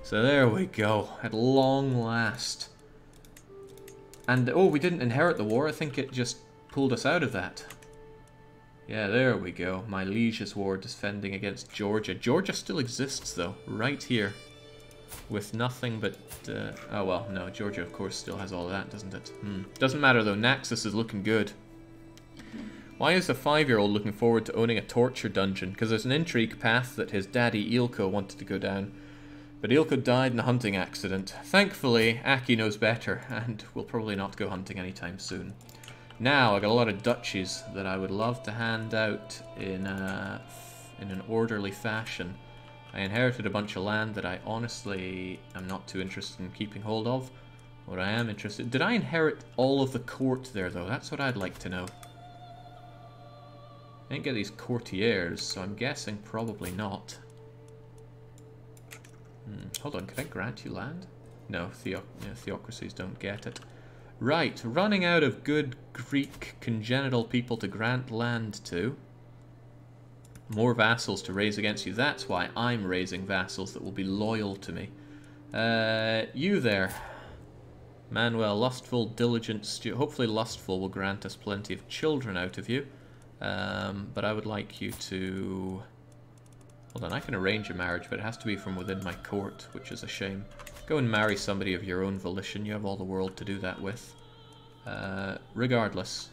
So there we go, at long last. And, oh, we didn't inherit the war, I think it just pulled us out of that. Yeah, there we go. My liege's war defending against Georgia. Georgia still exists, though, right here. With nothing but... oh, well, no, Georgia, of course, still has all that, doesn't it? Doesn't matter, though. Naxos is looking good. Why is a 5-year-old looking forward to owning a torture dungeon? Because there's an intrigue path that his daddy, Ilko, wanted to go down. But Ilko died in a hunting accident. Thankfully, Aki knows better, and will probably not go hunting anytime soon. Now, I got a lot of duchies that I would love to hand out in an orderly fashion. I inherited a bunch of land that I honestly am not too interested in keeping hold of. What I am interested... Did I inherit all of the court there, though? That's what I'd like to know. I didn't get these courtiers, so I'm guessing probably not. Hold on, can I grant you land? No, theocracies don't get it. Right, running out of good Greek congenital people to grant land to. More vassals to raise against you. That's why I'm raising vassals that will be loyal to me. You there. Manuel, lustful, diligent, hopefully lustful will grant us plenty of children out of you. But I would like you to... Hold on, I can arrange a marriage, but it has to be from within my court, which is a shame. Go and marry somebody of your own volition. You have all the world to do that with. Regardless,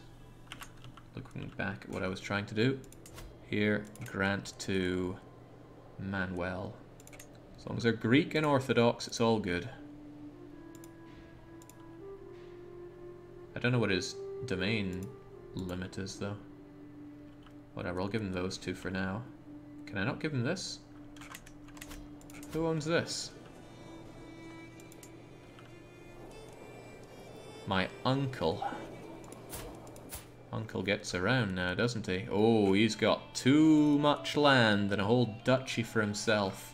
looking back at what I was trying to do, here, grant to Manuel. As long as they're Greek and Orthodox, it's all good. I don't know what his domain limit is, though. Whatever, I'll give him those two for now. Can I not give him this? Who owns this? My uncle. Uncle gets around now, doesn't he? Oh, he's got too much land and a whole duchy for himself.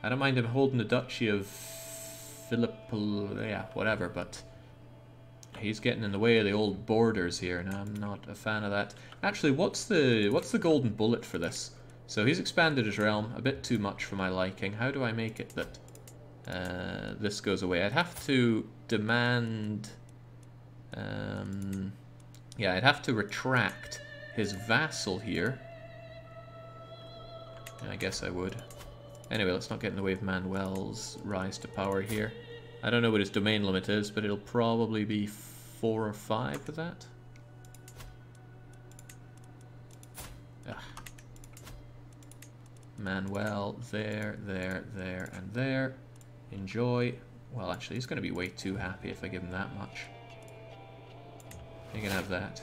I don't mind him holding the duchy of Philip... yeah, whatever, but... he's getting in the way of the old borders here, and I'm not a fan of that. Actually, what's the golden bullet for this? So he's expanded his realm a bit too much for my liking. How do I make it that this goes away? I'd have to demand... yeah, I'd have to retract his vassal here. Yeah, I guess I would. Anyway, let's not get in the way of Manuel's rise to power here. I don't know what his domain limit is, but it'll probably be 4 or 5 for that. Ugh. Manuel, there, and there. Enjoy. Well, actually, he's going to be way too happy if I give him that much. You can have that.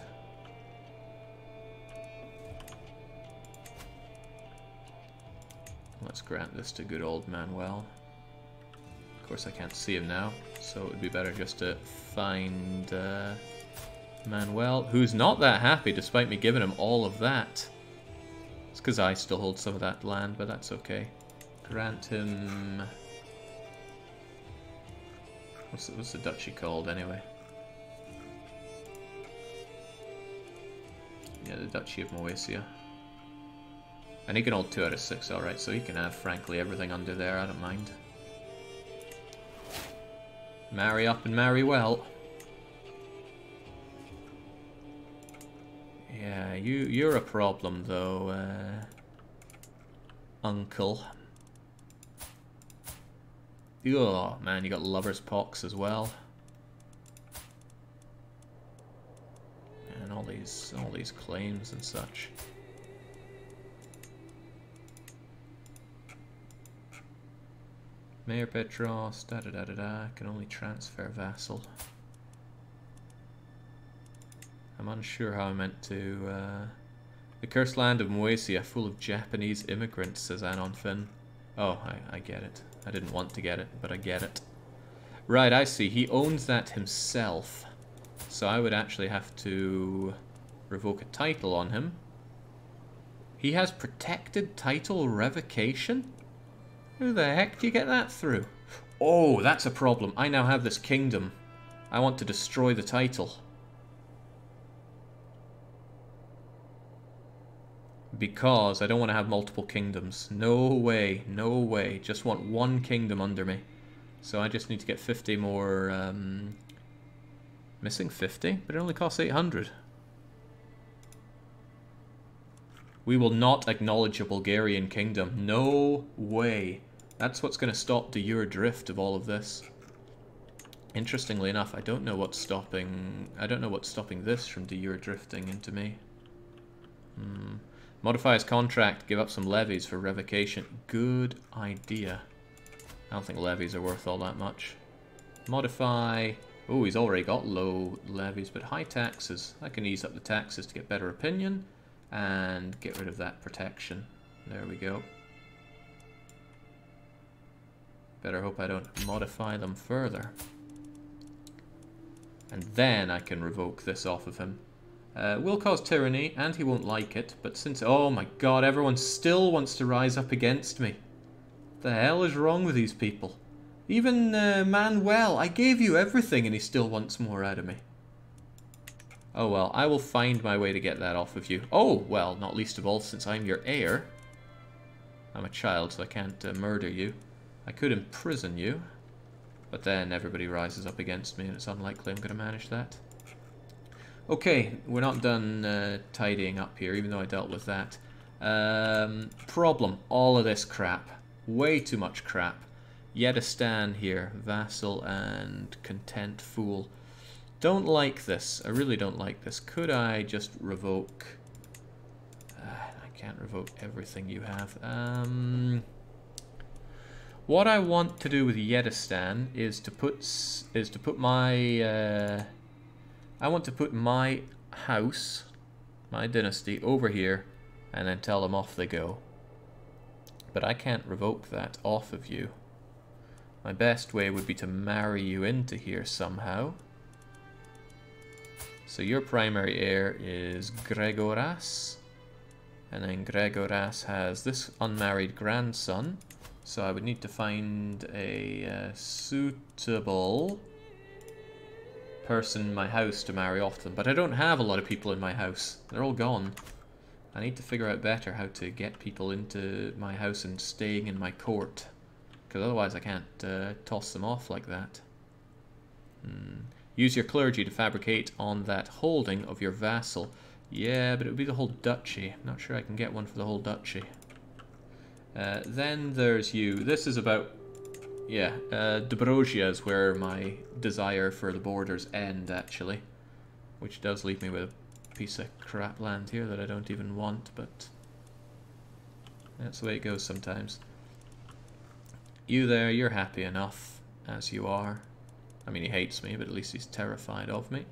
Let's grant this to good old Manuel. Of course I can't see him now, so it would be better just to find Manuel, who's not that happy despite me giving him all of that. It's because I still hold some of that land, but that's okay. Grant him... What's the duchy called anyway? Yeah, the Duchy of Moesia. And he can hold 2 out of 6, alright, so he can have frankly everything under there, I don't mind. Marry up and marry well. Yeah, you're a problem though, Uncle. Oh man, you got lover's pox as well. And all these claims and such. Mayor Petros, da-da-da-da-da, can only transfer vassal. I'm unsure how I meant to, The cursed land of Moesia, full of Japanese immigrants, says Anon Finn. Oh, I get it. I didn't want to get it, but I get it. Right, I see. He owns that himself. So I would actually have to revoke a title on him. He has protected title revocation? Who the heck do you get that through? Oh, that's a problem. I now have this kingdom. I want to destroy the title. Because I don't want to have multiple kingdoms. No way, no way. Just want one kingdom under me. So I just need to get 50 more... Missing 50? But it only costs 800. We will not acknowledge a Bulgarian kingdom. No way. That's what's going to stop the Eurodrift of all of this. Interestingly enough, I don't know what's stopping this from the Eurodrifting into me. Modify his contract, give up some levies for revocation. Good idea. I don't think levies are worth all that much. Modify... Oh, he's already got low levies, but high taxes. I can ease up the taxes to get better opinion and get rid of that protection. There we go. Better hope I don't modify them further. And then I can revoke this off of him. Will cause tyranny, and he won't like it, but since... Oh my god, everyone still wants to rise up against me. What the hell is wrong with these people? Even Manuel, I gave you everything and he still wants more out of me. Oh well, I will find my way to get that off of you. Oh, well, not least of all since I'm your heir. I'm a child, so I can't murder you. I could imprison you, but then everybody rises up against me and it's unlikely I'm going to manage that. Okay, we're not done tidying up here, even though I dealt with that. Problem, all of this crap. Way too much crap. Yedistan here, vassal and content fool. Don't like this. I really don't like this. Could I just revoke... I can't revoke everything you have. What I want to do with Yedistan is to put my... I want to put my house, my dynasty, over here, and then tell them off they go. But I can't revoke that off of you. My best way would be to marry you into here somehow. So your primary heir is Gregoras. And then Gregoras has this unmarried grandson. So I would need to find a suitable person in my house to marry off them. But I don't have a lot of people in my house. They're all gone. I need to figure out better how to get people into my house and staying in my court. Because otherwise I can't toss them off like that. Use your clergy to fabricate on that holding of your vassal. Yeah, but it would be the whole duchy. I'm not sure I can get one for the whole duchy. Then there's you. This is about... Yeah, Dobrozhia is where my desire for the borders end, actually. Which does leave me with a piece of crap land here that I don't even want, but... That's the way it goes sometimes. You there, you're happy enough, as you are. I mean, he hates me, but at least he's terrified of me.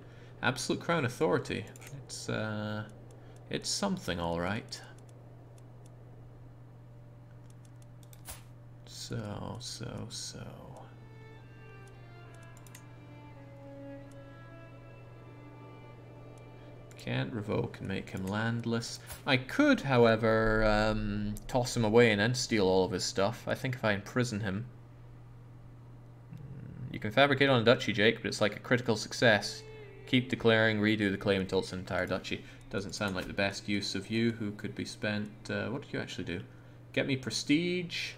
Absolute Crown Authority. It's something, alright. So. Can't revoke and make him landless. I could, however, toss him away and then steal all of his stuff. I think if I imprison him... You can fabricate on a duchy, Jake, but it's like a critical success. Keep declaring, redo the claim until it's an entire duchy. Doesn't sound like the best use of you, who could be spent... what did you actually do? Get me prestige,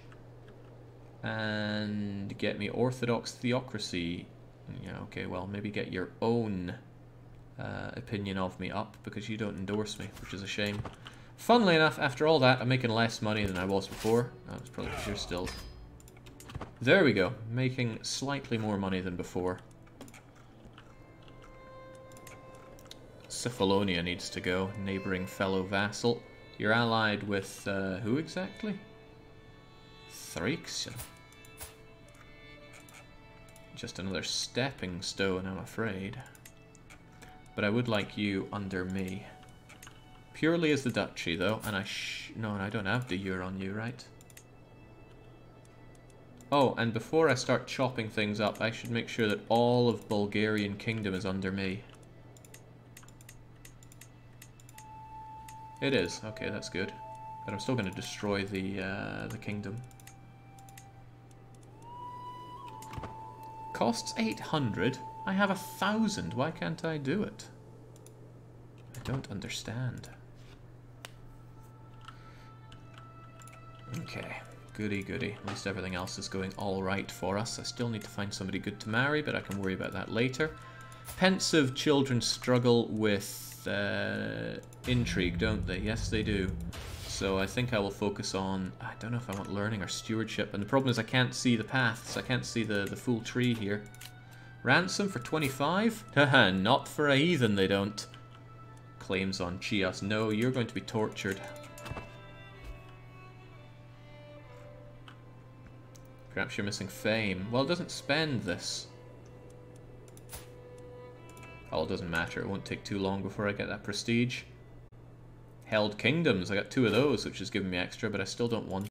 and get me orthodox theocracy. Yeah, okay, well, maybe get your own opinion of me up, because you don't endorse me, which is a shame. Funnily enough, after all that, I'm making less money than I was before. That was probably because you're still... There we go, making slightly more money than before. Cephalonia needs to go, neighbouring fellow vassal. You're allied with, who exactly? Thraxia. Just another stepping stone, I'm afraid. But I would like you under me. Purely as the duchy, though, and no, I don't have the euro on you, right? Oh, and before I start chopping things up, I should make sure that all of Bulgarian Kingdom is under me. It is. Okay, that's good. But I'm still going to destroy the kingdom. Costs 800. I have 1,000. Why can't I do it? I don't understand. Okay. Goody goody. At least everything else is going alright for us. I still need to find somebody good to marry, but I can worry about that later. Pensive children struggle with intrigue, don't they? Yes, they do. So I think I will focus on... I don't know if I want learning or stewardship. And the problem is I can't see the paths. I can't see the full tree here. Ransom for 25? Haha, not for a heathen, they don't. Claims on Chios. No, you're going to be tortured. Perhaps you're missing fame. Well, it doesn't spend this. Oh, it doesn't matter. It won't take too long before I get that prestige. Held Kingdoms. I got 2 of those, which is giving me extra, but I still don't want